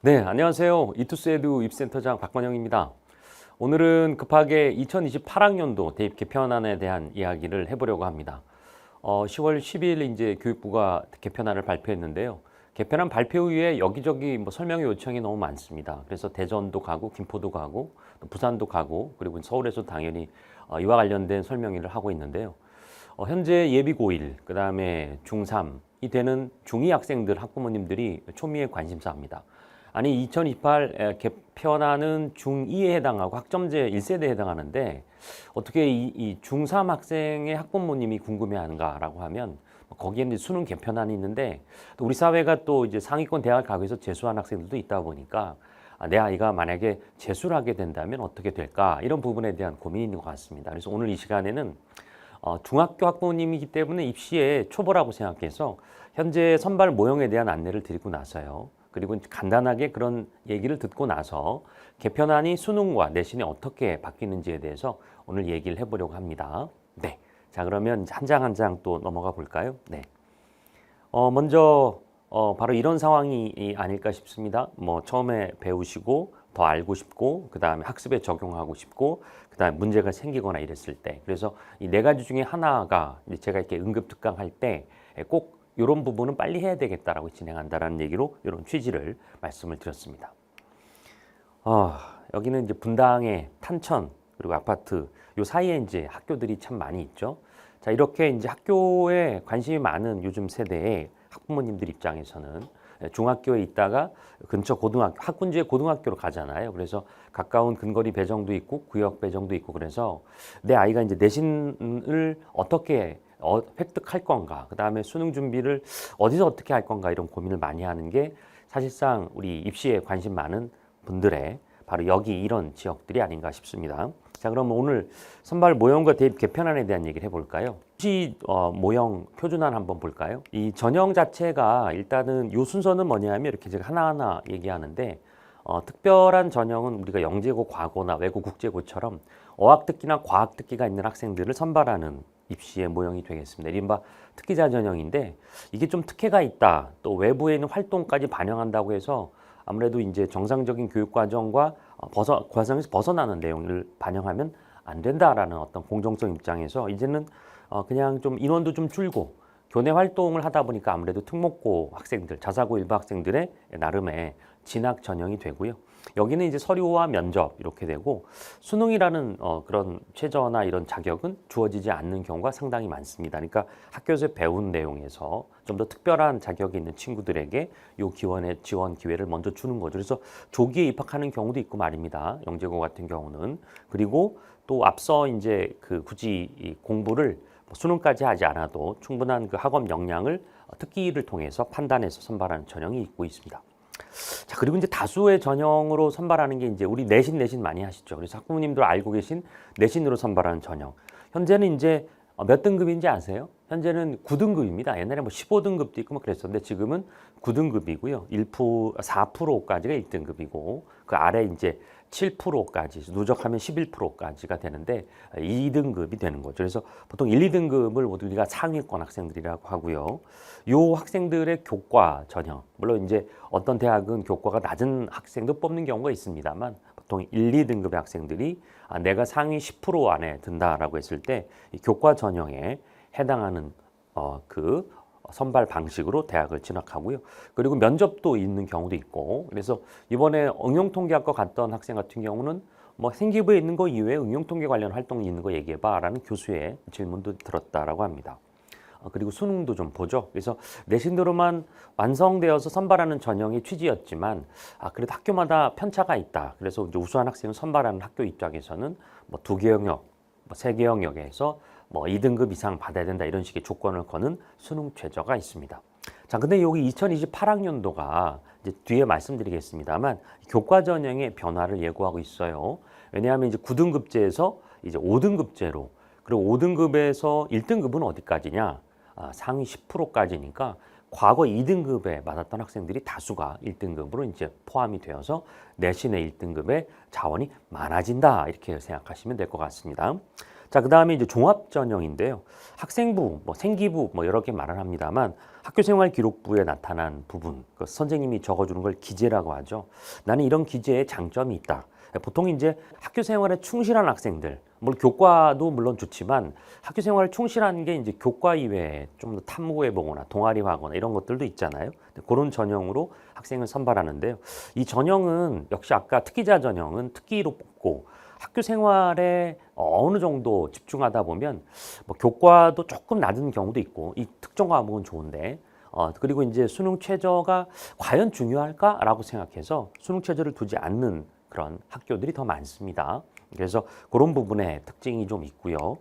네, 안녕하세요. 이투스에듀 입센터장 박건영입니다. 오늘은 급하게 2028학년도 대입 개편안에 대한 이야기를 해보려고 합니다. 10월 10일 이제 교육부가 개편안을 발표했는데요. 개편안 발표 후에 여기저기 설명 요청이 너무 많습니다. 그래서 대전도 가고, 김포도 가고, 또 부산도 가고, 그리고 서울에서 당연히 이와 관련된 설명회를 하고 있는데요. 현재 예비 고1, 그 다음에 중3이 되는 중2 학생들, 학부모님들이 초미의 관심사입니다. 아니 2028 개편안은 중2에 해당하고 학점제 1세대에 해당하는데 어떻게 이 중3 학생의 학부모님이 궁금해하는가라고 하면 거기에 이제 수능 개편안이 있는데 또 우리 사회가 또 이제 상위권 대학을 가고 해서 재수한 학생들도 있다 보니까 내 아이가 만약에 재수를 하게 된다면 어떻게 될까 이런 부분에 대한 고민이 있는 것 같습니다. 그래서 오늘 이 시간에는 중학교 학부모님이기 때문에 입시에 초보라고 생각해서 현재 선발 모형에 대한 안내를 드리고 나서요. 그리고 간단하게 그런 얘기를 듣고 나서 개편안이 수능과 내신에 어떻게 바뀌는지에 대해서 오늘 얘기를 해보려고 합니다. 네. 자, 그러면 한 장 한 장 또 넘어가 볼까요? 네. 먼저 바로 이런 상황이 아닐까 싶습니다. 처음에 배우시고 더 알고 싶고 그 다음에 학습에 적용하고 싶고 그 다음에 문제가 생기거나 이랬을 때 그래서 이 네 가지 중에 하나가 제가 이렇게 응급특강 할 때 꼭 이런 부분은 빨리 해야 되겠다라고 진행한다라는 얘기로 이런 취지를 말씀을 드렸습니다. 여기는 이제 분당의 탄천 그리고 아파트 요 사이에 이제 학교들이 참 많이 있죠. 자, 이렇게 이제 학교에 관심이 많은 요즘 세대의 학부모님들 입장에서는 중학교에 있다가 근처 고등학교, 학군지의 고등학교로 가잖아요. 그래서 가까운 근거리 배정도 있고 구역 배정도 있고 그래서 내 아이가 이제 내신을 어떻게 획득할 건가, 그 다음에 수능 준비를 어디서 어떻게 할 건가 이런 고민을 많이 하는 게 사실상 우리 입시에 관심 많은 분들의 바로 여기 이런 지역들이 아닌가 싶습니다. 자, 그럼 오늘 선발 모형과 대입 개편안에 대한 얘기를 해볼까요? 입시 모형 표준안 한번 볼까요? 이 전형 자체가 일단은 요 순서는 뭐냐면 이렇게 제가 하나하나 얘기하는데 특별한 전형은 우리가 영재고, 과고나 외고, 국제고처럼 어학특기나 과학특기가 있는 학생들을 선발하는 입시의 모형이 되겠습니다. 이른바 특기자 전형인데 이게 좀 특혜가 있다. 또 외부에 있는 활동까지 반영한다고 해서 아무래도 이제 정상적인 교육 과정과 과정에서 벗어나는 내용을 반영하면 안 된다라는 어떤 공정성 입장에서 이제는 그냥 좀 인원도 좀 줄고 교내 활동을 하다 보니까 아무래도 특목고 학생들, 자사고 일부 학생들의 나름의 진학 전형이 되고요. 여기는 이제 서류와 면접 이렇게 되고 수능이라는 그런 최저나 이런 자격은 주어지지 않는 경우가 상당히 많습니다. 그러니까 학교에서 배운 내용에서 좀 더 특별한 자격이 있는 친구들에게 이 지원 기회를 먼저 주는 거죠. 그래서 조기에 입학하는 경우도 있고 말입니다. 영재고 같은 경우는. 그리고 또 앞서 이제 굳이 이 공부를 수능까지 하지 않아도 충분한 그 학업 역량을 특기를 통해서 판단해서 선발하는 전형이 있고 있습니다. 자, 그리고 이제 다수의 전형으로 선발하는 게 이제 우리 내신 많이 하시죠. 그래서 학부모님들 알고 계신 내신으로 선발하는 전형. 현재는 이제 몇 등급인지 아세요? 현재는 9등급입니다. 옛날에 15등급도 있고 그랬었는데 지금은 9등급이고요. 4%까지가 1등급이고 그 아래 이제 7%까지 누적하면 11%까지가 되는데 2등급이 되는 거죠. 그래서 보통 1, 2등급을 우리가 상위권 학생들이라고 하고요. 요 학생들의 교과 전형, 물론 이제 어떤 대학은 교과가 낮은 학생도 뽑는 경우가 있습니다만 보통 1, 2등급의 학생들이 내가 상위 10% 안에 든다라고 했을 때 이 교과 전형에 해당하는 그 선발 방식으로 대학을 진학하고요. 그리고 면접도 있는 경우도 있고 그래서 이번에 응용통계학과 갔던 학생 같은 경우는 생기부에 있는 거 이외에 응용통계 관련 활동이 있는 거 얘기해봐 라는 교수의 질문도 들었다라고 합니다. 그리고 수능도 좀 보죠. 그래서 내신으로만 완성되어서 선발하는 전형의 취지였지만 그래도 학교마다 편차가 있다. 그래서 이제 우수한 학생을 선발하는 학교 입장에서는 2개 영역, 3개 영역에서 2등급 이상 받아야 된다 이런 식의 조건을 거는 수능 최저가 있습니다. 자, 근데 여기 2028학년도가 이제 뒤에 말씀드리겠습니다만 교과 전형의 변화를 예고하고 있어요. 왜냐하면 이제 9등급제에서 이제 5등급제로 그리고 5등급에서 1등급은 어디까지냐? 상위 10%까지니까 과거 2등급에 맞았던 학생들이 다수가 1등급으로 이제 포함이 되어서 내신의 1등급의 자원이 많아진다 이렇게 생각하시면 될 것 같습니다. 자, 그 다음에 이제 종합 전형인데요. 학생부, 생기부 여러 개 말을 합니다만 학교생활 기록부에 나타난 부분, 그 선생님이 적어주는 걸 기재라고 하죠. 나는 이런 기재에 장점이 있다. 보통 이제 학교생활에 충실한 학생들, 뭐 교과도 물론 좋지만 학교생활에 충실한 게 이제 교과 이외에 좀 더 탐구해보거나 동아리하거나 이런 것들도 있잖아요. 그런 전형으로 학생을 선발하는데요. 이 전형은 역시 아까 특기자 전형은 특기로 뽑고 학교 생활에 어느 정도 집중하다 보면 뭐 교과도 조금 낮은 경우도 있고 이 특정 과목은 좋은데 그리고 이제 수능 최저가 과연 중요할까라고 생각해서 수능 최저를 두지 않는 그런 학교들이 더 많습니다. 그래서 그런 부분에 특징이 좀 있고요.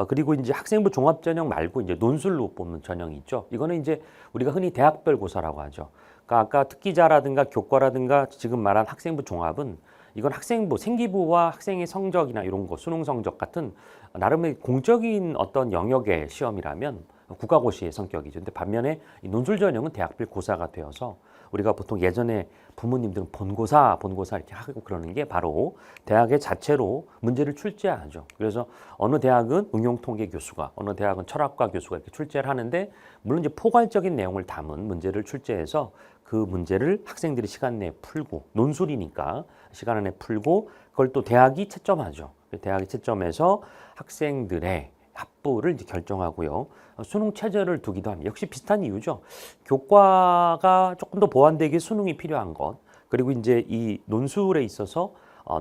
그리고 이제 학생부 종합 전형 말고 이제 논술로 뽑는 전형이 있죠. 이거는 이제 우리가 흔히 대학별 고사라고 하죠. 그러니까 아까 특기자라든가 교과라든가 지금 말한 학생부 종합은 이건 학생부, 생기부와 학생의 성적이나 이런 거, 수능 성적 같은 나름의 공적인 어떤 영역의 시험이라면 국가고시의 성격이죠. 근데 반면에 이 논술 전형은 대학별 고사가 되어서 우리가 보통 예전에 부모님들은 본고사 이렇게 하고 그러는 게 바로 대학의 자체로 문제를 출제하죠. 그래서 어느 대학은 응용통계 교수가, 어느 대학은 철학과 교수가 이렇게 출제를 하는데 물론 이제 포괄적인 내용을 담은 문제를 출제해서 그 문제를 학생들이 시간 내에 풀고 논술이니까 시간 안에 풀고 그걸 또 대학이 채점하죠. 대학이 채점해서 학생들의 합부를 이제 결정하고요. 수능 최저를 두기도 합니다. 역시 비슷한 이유죠. 교과가 조금 더 보완되기 수능이 필요한 것. 그리고 이제 이 논술에 있어서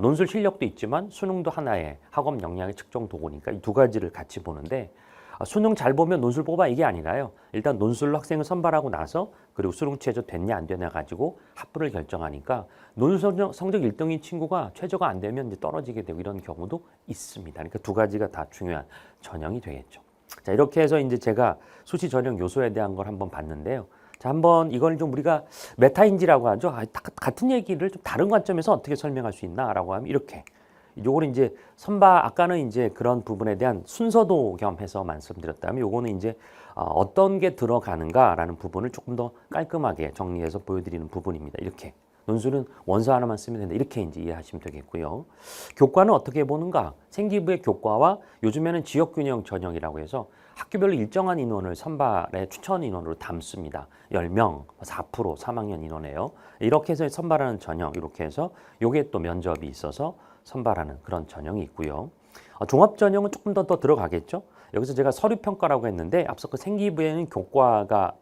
논술 실력도 있지만 수능도 하나의 학업 역량의 측정 도구니까 이 두 가지를 같이 보는데 수능 잘 보면 논술 뽑아 이게 아니라요. 일단 논술로 학생을 선발하고 나서 그리고 수능 최저 됐냐 안 되냐 가지고 합부를 결정하니까 논술 성적 1등인 친구가 최저가 안 되면 이제 떨어지게 되고 이런 경우도 있습니다. 그러니까 두 가지가 다 중요한 전형이 되겠죠. 자, 이렇게 해서 이제 제가 수시 전형 요소에 대한 걸 한번 봤는데요. 자, 한번 이걸 좀 우리가 메타인지라고 하죠. 같은 얘기를 좀 다른 관점에서 어떻게 설명할 수 있나라고 하면 이렇게. 요거는 이제 아까는 이제 그런 부분에 대한 순서도 겸해서 말씀드렸다면 요거는 이제 어떤 게 들어가는가라는 부분을 조금 더 깔끔하게 정리해서 보여드리는 부분입니다. 이렇게. 논술은 원서 하나만 쓰면 된다. 이렇게 이제 이해하시면 되겠고요. 교과는 어떻게 보는가? 생기부의 교과와 요즘에는 지역균형 전형이라고 해서 학교별로 일정한 인원을 선발의 추천 인원으로 담습니다. 10명, 4%, 3학년 인원이에요. 이렇게 해서 선발하는 전형, 이렇게 해서 요게 또 면접이 있어서 선발하는 그런 전형이 있고요. 종합 전형은 조금 더 들어가겠죠. 여기서 제가 서류 평가라고 했는데 앞서 그 생기부에는 교과가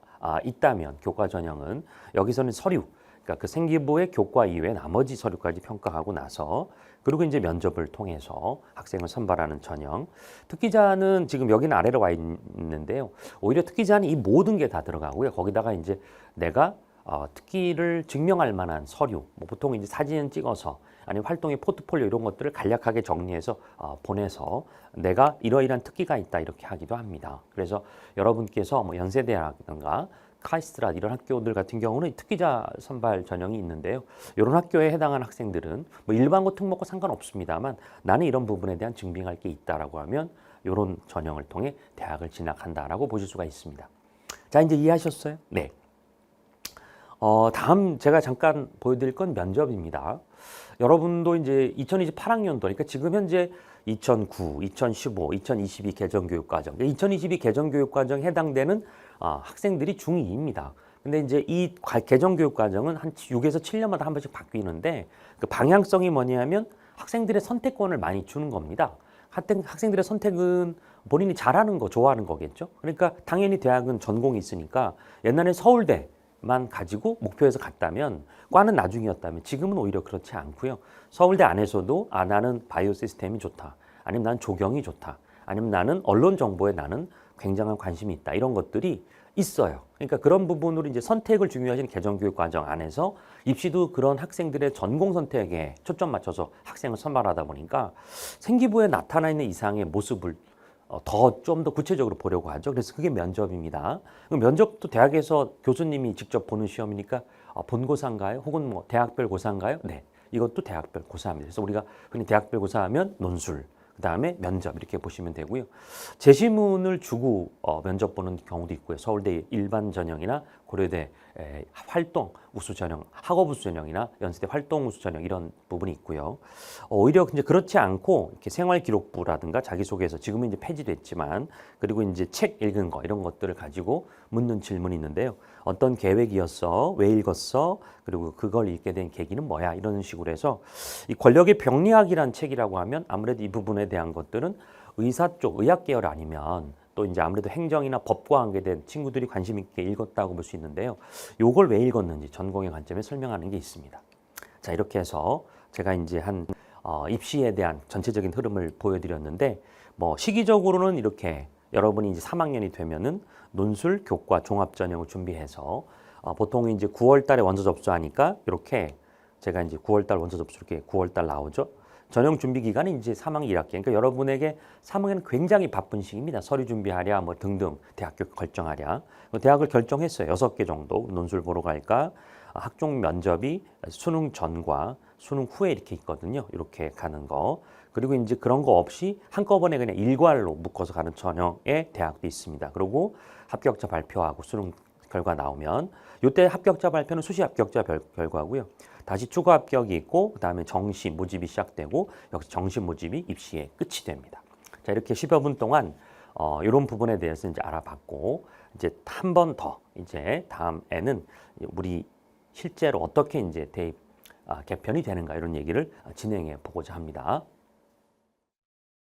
있다면 교과 전형은 여기서는 서류, 그러니까 그 생기부의 교과 이외에 나머지 서류까지 평가하고 나서 그리고 이제 면접을 통해서 학생을 선발하는 전형. 특기자는 지금 여기는 아래로 와 있는데요. 오히려 특기자는 이 모든 게 다 들어가고요. 거기다가 이제 내가 특기를 증명할 만한 서류, 뭐 보통 이제 사진 찍어서 아니면 활동의 포트폴리오 이런 것들을 간략하게 정리해서 보내서 내가 이러이러한 특기가 있다 이렇게 하기도 합니다. 그래서 여러분께서 뭐 연세대라든가 카이스트라 이런 학교들 같은 경우는 특기자 선발 전형이 있는데요. 이런 학교에 해당하는 학생들은 뭐 일반고 특목고 상관없습니다만 나는 이런 부분에 대한 증빙할 게 있다라고 하면 이런 전형을 통해 대학을 진학한다라고 보실 수가 있습니다. 자, 이제 이해하셨어요? 네. 다음 제가 잠깐 보여드릴 건 면접입니다. 여러분도 이제 2028학년도, 그러니까 지금 현재 2009, 2015, 2022 개정교육과정, 2022 개정교육과정에 해당되는 학생들이 중2입니다. 근데 이제 이 개정교육과정은 한 6에서 7년마다 한 번씩 바뀌는데 그 방향성이 뭐냐면 학생들의 선택권을 많이 주는 겁니다. 학생들의 선택은 본인이 잘하는 거, 좋아하는 거겠죠. 그러니까 당연히 대학은 전공이 있으니까 옛날에 서울대만 가지고 목표에서 갔다면 과는 나중이었다면 지금은 오히려 그렇지 않고요. 서울대 안에서도 나는 바이오 시스템이 좋다. 아니면 나는 조경이 좋다. 아니면 나는 언론 정보에 나는 굉장한 관심이 있다. 이런 것들이 있어요. 그러니까 그런 부분으로 이제 선택을 중요하시는 개정교육 과정 안에서 입시도 그런 학생들의 전공 선택에 초점 맞춰서 학생을 선발하다 보니까 생기부에 나타나 있는 이상의 모습을 좀 더 구체적으로 보려고 하죠. 그래서 그게 면접입니다. 면접도 대학에서 교수님이 직접 보는 시험이니까 본고사인가요? 혹은 뭐 대학별 고사인가요? 네, 이것도 대학별 고사입니다. 그래서 우리가 흔히 대학별 고사하면 논술, 그 다음에 면접 이렇게 보시면 되고요. 제시문을 주고 면접 보는 경우도 있고요. 서울대 일반 전형이나 고려대 활동 우수 전형, 학업 우수 전형이나 연세대 활동 우수 전형 이런 부분이 있고요. 오히려 이제 그렇지 않고 이렇게 생활기록부라든가 자기소개서 지금은 이제 폐지됐지만 그리고 이제 책 읽은 거 이런 것들을 가지고 묻는 질문이 있는데요. 어떤 계획이었어? 왜 읽었어? 그리고 그걸 읽게 된 계기는 뭐야? 이런 식으로 해서 이 권력의 병리학이란 책이라고 하면 아무래도 이 부분에 대한 것들은 의사 쪽, 의학 계열 아니면 또 이제 아무래도 행정이나 법과 관계된 친구들이 관심 있게 읽었다고 볼 수 있는데요. 요걸 왜 읽었는지 전공의 관점에 설명하는 게 있습니다. 자, 이렇게 해서 제가 이제 입시에 대한 전체적인 흐름을 보여드렸는데 뭐 시기적으로는 이렇게 여러분이 이제 3학년이 되면은 논술, 교과, 종합 전형을 준비해서 보통 이제 9월 달에 원서 접수하니까 이렇게 제가 이제 9월 달 원서 접수 이렇게 9월 달 나오죠. 전형 준비 기간이 이제 3학년 1학기. 그러니까 여러분에게 3학년은 굉장히 바쁜 시기입니다. 서류 준비하랴 뭐 등등 대학교 결정하랴. 대학을 결정했어요. 6개 정도 논술 보러 갈까? 학종 면접이 수능 전과 수능 후에 이렇게 있거든요. 이렇게 가는 거. 그리고 이제 그런 거 없이 한꺼번에 그냥 일괄로 묶어서 가는 전형의 대학도 있습니다. 그리고 합격자 발표하고 수능 결과 나오면 이때 합격자 발표는 수시 합격자 결과고요. 다시 추가 합격이 있고 그다음에 정시 모집이 시작되고 여기서 정시 모집이 입시의 끝이 됩니다. 자, 이렇게 10여 분 동안 이런 부분에 대해서 이제 알아봤고 이제 한 번 더 이제 다음에는 우리 실제로 어떻게 이제 대입 개편이 되는가 이런 얘기를 진행해 보고자 합니다.